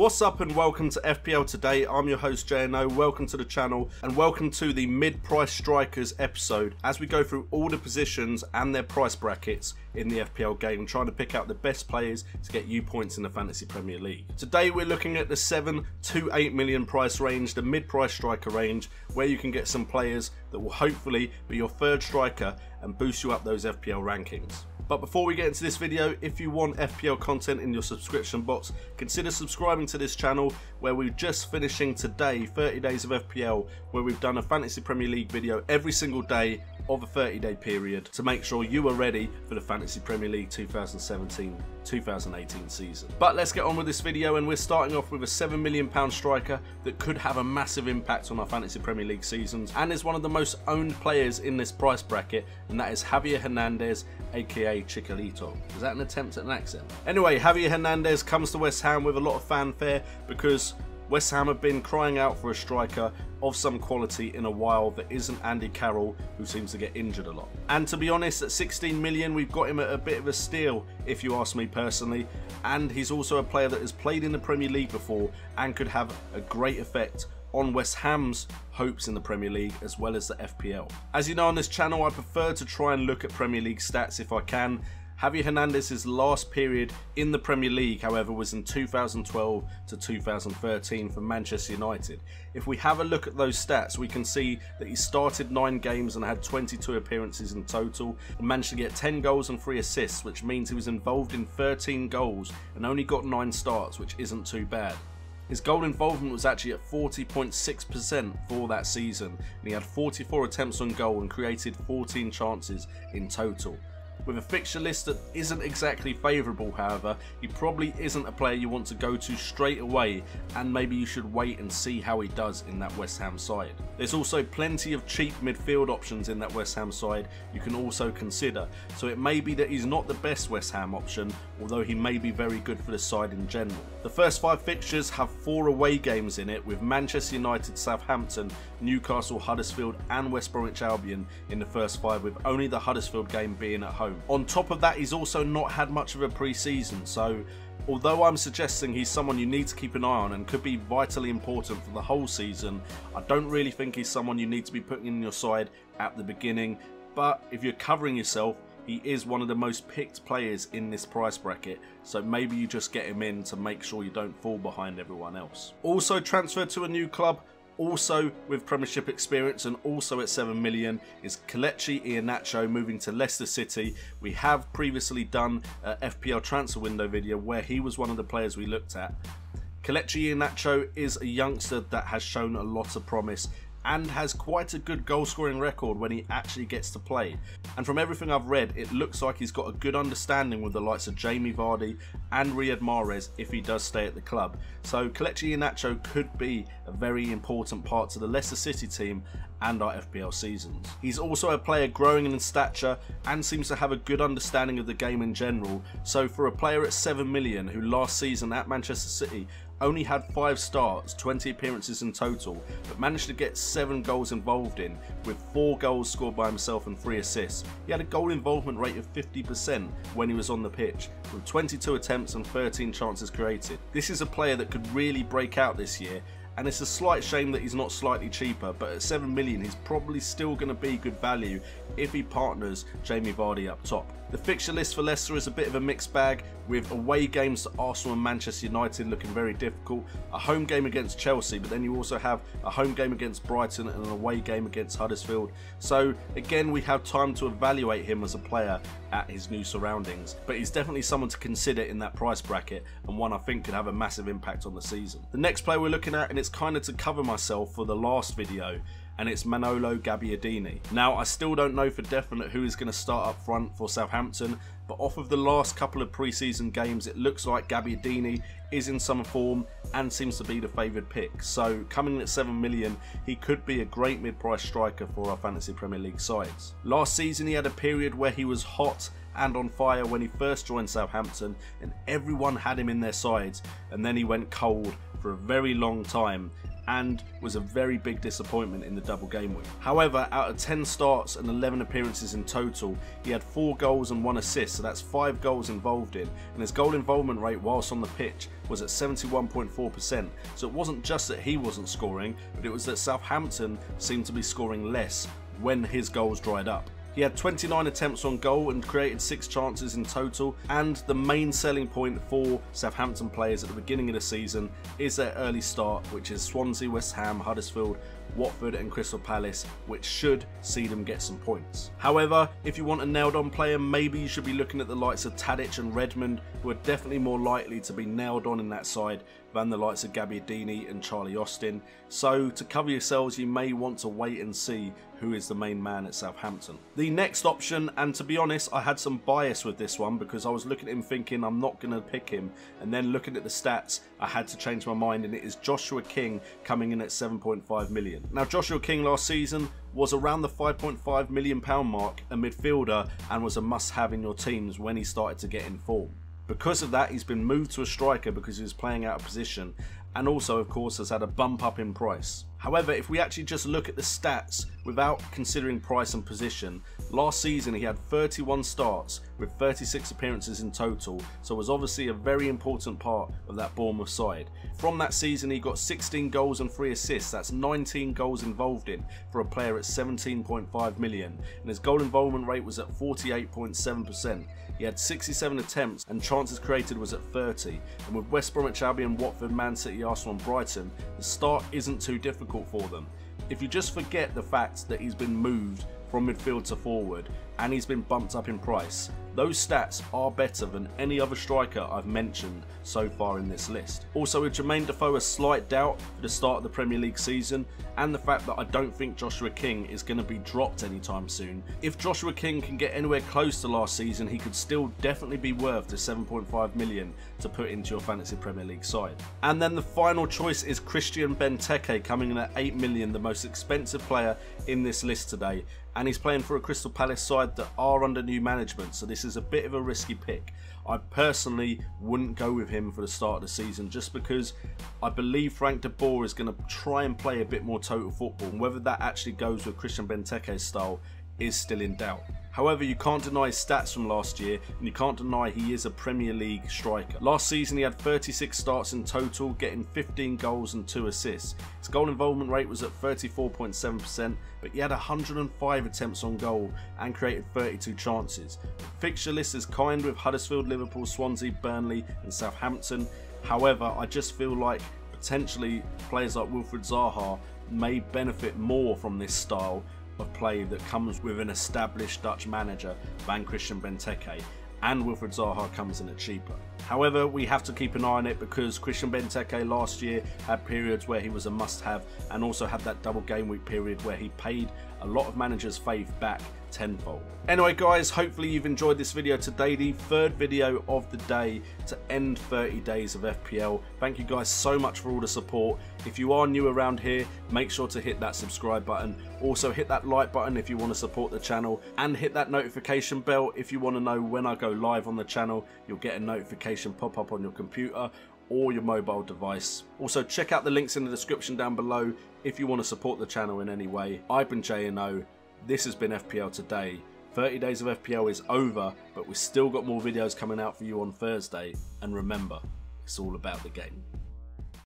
What's up and welcome to FPL Today. I'm your host JNO, welcome to the channel and welcome to the mid-price strikers episode as we go through all the positions and their price brackets in the FPL game, trying to pick out the best players to get you points in the Fantasy Premier League. Today we're looking at the 7 to 8 million price range, the mid-price striker range, where you can get some players that will hopefully be your third striker and boost you up those FPL rankings. But before we get into this video, if you want FPL content in your subscription box, consider subscribing to this channel where we're just finishing today 30 days of FPL, where we've done a Fantasy Premier League video every single day of a 30-day period to make sure you are ready for the Fantasy Premier League 2017-2018 season. But let's get on with this video, and we're starting off with a £7 million striker that could have a massive impact on our Fantasy Premier League seasons and is one of the most owned players in this price bracket, and that is Javier Hernandez, aka Chiquilito. Is that an attempt at an accent? Anyway, Javier Hernandez comes to West Ham with a lot of fanfare because West Ham have been crying out for a striker of some quality in a while that isn't Andy Carroll, who seems to get injured a lot. And to be honest, at 16 million, we've got him at a bit of a steal, if you ask me personally. And he's also a player that has played in the Premier League before and could have a great effect on West Ham's hopes in the Premier League as well as the FPL. As you know, on this channel, I prefer to try and look at Premier League stats if I can. Javier Hernandez's last period in the Premier League, however, was in 2012 to 2013 for Manchester United. If we have a look at those stats, we can see that he started 9 games and had 22 appearances in total, and managed to get 10 goals and 3 assists, which means he was involved in 13 goals and only got 9 starts, which isn't too bad. His goal involvement was actually at 40.6% for that season, and he had 44 attempts on goal and created 14 chances in total. With a fixture list that isn't exactly favourable, however, he probably isn't a player you want to go to straight away, and maybe you should wait and see how he does in that West Ham side. There's also plenty of cheap midfield options in that West Ham side you can also consider, so it may be that he's not the best West Ham option, although he may be very good for the side in general. The first 5 fixtures have 4 away games in it, with Manchester United, Southampton, Newcastle, Huddersfield and West Bromwich Albion in the first 5, with only the Huddersfield game being at home. On top of that, he's also not had much of a pre-season, so although I'm suggesting he's someone you need to keep an eye on and could be vitally important for the whole season, I don't really think he's someone you need to be putting in your side at the beginning. But if you're covering yourself, he is one of the most picked players in this price bracket, so maybe you just get him in to make sure you don't fall behind everyone else. Also transferred to a new club, also with Premiership experience and also at 7 million, is Kelechi Iheanacho moving to Leicester City. We have previously done an FPL transfer window video where he was one of the players we looked at. Kelechi Iheanacho is a youngster that has shown a lot of promise and has quite a good goal scoring record when he actually gets to play. And from everything I've read, it looks like he's got a good understanding with the likes of Jamie Vardy and Riyad Mahrez if he does stay at the club. So Kelechi Iheanacho could be a very important part to the Leicester City team and our FPL seasons. He's also a player growing in stature and seems to have a good understanding of the game in general. So for a player at 7 million who last season at Manchester City only had 5 starts, 20 appearances in total, but managed to get 7 goals involved in, with 4 goals scored by himself and 3 assists. He had a goal involvement rate of 50% when he was on the pitch, with 22 attempts and 13 chances created. This is a player that could really break out this year, and it's a slight shame that he's not slightly cheaper, but at 7 million he's probably still going to be good value if he partners Jamie Vardy up top. The fixture list for Leicester is a bit of a mixed bag, with away games to Arsenal and Manchester United looking very difficult, a home game against Chelsea, but then you also have a home game against Brighton and an away game against Huddersfield. So again, we have time to evaluate him as a player at his new surroundings, but he's definitely someone to consider in that price bracket, and one I think could have a massive impact on the season. The next player we're looking at, and it's kind of to cover myself for the last video, and it's Manolo Dini. Now, I still don't know for definite who is going to start up front for Southampton, but off of the last couple of pre-season games, it looks like Dini is in some form and seems to be the favoured pick. So coming in at 7 million, he could be a great mid-price striker for our Fantasy Premier League sides. Last season he had a period where he was hot and on fire when he first joined Southampton, and everyone had him in their sides, and then he went cold for a very long time and was a very big disappointment in the double game week. However, out of 10 starts and 11 appearances in total, he had 4 goals and 1 assist, so that's 5 goals involved in, and his goal involvement rate whilst on the pitch was at 71.4%, so it wasn't just that he wasn't scoring, but it was that Southampton seemed to be scoring less when his goals dried up. He had 29 attempts on goal and created 6 chances in total, and the main selling point for Southampton players at the beginning of the season is their early start, which is Swansea, West Ham, Huddersfield, Watford and Crystal Palace, which should see them get some points. However, if you want a nailed on player, maybe you should be looking at the likes of Tadic and Redmond, who are definitely more likely to be nailed on in that side than the likes of Javier Hernandez and Charlie Austin. So to cover yourselves, you may want to wait and see who is the main man at Southampton. The next option, and to be honest, I had some bias with this one because I was looking at him thinking I'm not going to pick him, and then looking at the stats, I had to change my mind, and it is Joshua King coming in at 7.5 million. Now, Joshua King last season was around the £5.5 million mark, a midfielder, and was a must-have in your teams when he started to get in form. Because of that, he's been moved to a striker because he was playing out of position, and also, of course, has had a bump up in price. However, if we actually just look at the stats without considering price and position, last season he had 31 starts with 36 appearances in total, so was obviously a very important part of that Bournemouth side. From that season he got 16 goals and 3 assists, that's 19 goals involved in for a player at 17.5 million, and his goal involvement rate was at 48.7%. He had 67 attempts and chances created was at 30, and with West Bromwich Albion, Watford, Man City, Arsenal and Brighton, the start isn't too difficult for them. If you just forget the fact that he's been moved from midfield to forward and he's been bumped up in price, those stats are better than any other striker I've mentioned so far in this list. Also, with Jermaine Defoe a slight doubt for the start of the Premier League season, and the fact that I don't think Joshua King is going to be dropped anytime soon, if Joshua King can get anywhere close to last season, he could still definitely be worth the 7.5 million to put into your fantasy Premier League side. And then the final choice is Christian Benteke, coming in at 8 million, the most expensive player in this list today, and he's playing for a Crystal Palace side that are under new management, so this is a bit of a risky pick. I personally wouldn't go with him for the start of the season, just because I believe Frank de Boer is going to try and play a bit more total football, and whether that actually goes with Christian Benteke's style is still in doubt. However, you can't deny his stats from last year, and you can't deny he is a Premier League striker. Last season he had 36 starts in total, getting 15 goals and 2 assists. His goal involvement rate was at 34.7%, but he had 105 attempts on goal and created 32 chances. The fixture list is kind with Huddersfield, Liverpool, Swansea, Burnley and Southampton. However, I just feel like potentially players like Wilfried Zaha may benefit more from this style of play that comes with an established Dutch manager than Christian Benteke, and Wilfried Zaha comes in at cheaper. However, we have to keep an eye on it because Christian Benteke last year had periods where he was a must-have, and also had that double game week period where he paid a lot of managers' faith back tenfold. Anyway guys, hopefully you've enjoyed this video today, the third video of the day to end 30 days of FPL. Thank you guys so much for all the support. If you are new around here, make sure to hit that subscribe button. Also hit that like button if you want to support the channel, and hit that notification bell if you want to know when I go live on the channel. You'll get a notification pop up on your computer or your mobile device. Also check out the links in the description down below if you want to support the channel in any way. I've been JNO. This has been FPL Today. 30 days of FPL is over, but we've still got more videos coming out for you on Thursday. And remember, it's all about the game.